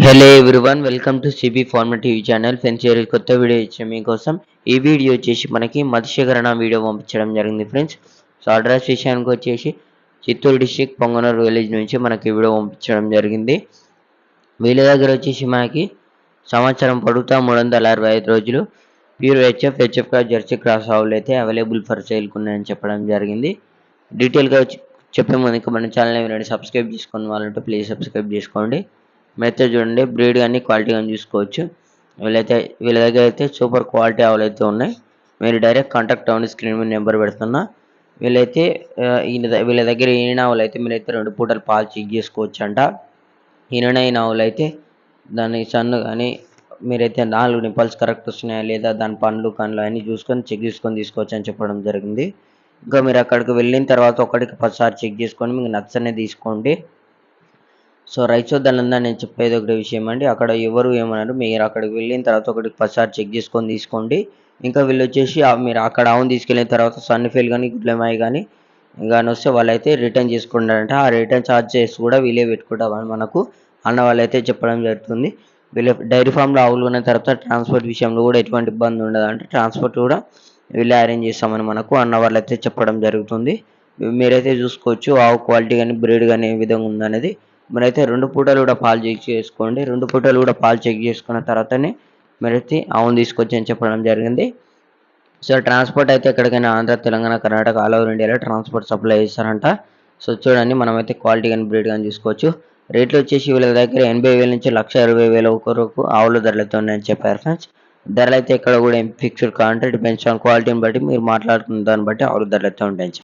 Hello everyone, welcome to CB farmer TV channel. Friends, ఈరోజు కొత్త video ఇచ్చాం మీకోసం. ఈ వీడియో వచ్చేసి మనకి మత్స్యకరణ వీడియో పంపించడం జరిగింది ఫ్రెండ్స్. సో అడ్రస్ విషయానికి వచ్చేసి చిత్తూరు డిస్టిక్ పొంగనూరు విలేజ్ నుంచి మనకి వీడియో పంపించడం జరిగింది. వీళ్ళ దగ్గర వచ్చేసి మనకి సంవత్సరం పొడుగుతా 365 రోజులు ప్యూర్ హెచ్ఎఫ్ జెర్సీ క్రాస్ ఆవులు అయితే అవైలబుల్ ఫర్ సేల్కి ఉన్నాయని చెప్పడం జరిగింది. డీటెయిల్గా చెప్పే ముందు ఇంకా మన ఛానల్ ఎవరైనా సబ్స్క్రైబ్ చేసుకున్న వాళ్ళంటే ప్లీజ్ సబ్స్క్రైబ్ చేసుకోండి. అయితే చూడండి, బ్రీడ్ కానీ క్వాలిటీ కానీ చూసుకోవచ్చు. వీళ్ళ దగ్గర అయితే సూపర్ క్వాలిటీ ఆవులు అయితే ఉన్నాయి. మీరు డైరెక్ట్ కాంటాక్ట్ అవ్వండి, స్క్రీన్ మీద నెంబర్ పెడుతున్నా. వీళ్ళ దగ్గర ఈనిన ఆవులు అయితే మీరైతే 2 పూటలు పాలు చెక్ చేసుకోవచ్చు అంట. ఈనిన ఆవులు అయితే దాని సన్ను కానీ మీరైతే 4 నిప్పల్స్ కరెక్ట్ వస్తున్నాయా లేదా, దాని పండ్లు కళ్ళు అన్నీ చెక్ చేసుకొని తీసుకోవచ్చు అని చెప్పడం జరిగింది. ఇంకా మీరు అక్కడికి వెళ్ళిన తర్వాత ఒకటికి 10 సార్లు చెక్ చేసుకొని మీకు నచ్చనే తీసుకోండి. సో రైతు నేను చెప్పేది ఒకటి విషయం అండి. అక్కడ ఎవరు ఏమన్నారు, మీరు అక్కడికి వెళ్ళిన తర్వాత ఒకటికి 10 సార్లు చెక్ చేసుకొని తీసుకోండి. ఇంకా వీళ్ళు వచ్చేసి మీరు అక్కడ ఆవును తీసుకెళ్ళిన తర్వాత సన్నిఫీల్ కానీ గుడ్లమాయి కానీ వస్తే వాళ్ళైతే రిటర్న్ చేసుకుంటారంట. ఆ రిటర్న్ ఛార్జెస్ కూడా వీళ్ళే పెట్టుకుంటామని మనకు అన్న వాళ్ళైతే చెప్పడం జరుగుతుంది. వీళ్ళ డైరీ ఫామ్లో ఆవులు ఉన్న తర్వాత ట్రాన్స్పోర్ట్ విషయంలో కూడా ఎటువంటి ఇబ్బంది ఉండదు, అంటే ట్రాన్స్పోర్ట్ కూడా వీళ్ళే అరేంజ్ చేస్తామని మనకు అన్న వాళ్ళైతే చెప్పడం జరుగుతుంది. మీరైతే చూసుకోవచ్చు ఆవు క్వాలిటీ కానీ బ్రీడ్ కానీ ఏ విధంగా ఉందనేది. మీరైతే 2 పూటలు కూడా పాలు చెక్ చేసుకోండి. 2 పూటలు కూడా పాలు చెక్ చేసుకున్న తర్వాతనే మీరైతే ఆవును తీసుకొచ్చి అని చెప్పడం జరిగింది. సో ట్రాన్స్పోర్ట్ అయితే ఎక్కడికైనా ఆంధ్ర, తెలంగాణ, కర్ణాటక ఆల్ ఓవర్ ఇండియాలో ట్రాన్స్పోర్ట్ సప్లై చేస్తారంట. సో చూడండి, మనమైతే క్వాలిటీ కానీ బ్రీడ్ కానీ చూసుకోవచ్చు. రేట్లు వచ్చేసి వీళ్ళ దగ్గర 80,000 నుంచి 1,20,000 వరకు ఆవుల ధరలతో ఉన్నాయని చెప్పారు ఫ్రెండ్స్. ధరలు అయితే ఎక్కడ కూడా ఫిక్స్డ్ కావాలంటే డిపెండ్స్ ఆన్ క్వాలిటీని బట్టి మీరు మాట్లాడుకున్న దాన్ని బట్టి ఆవుల ధరలు అయితే ఉంటాయి.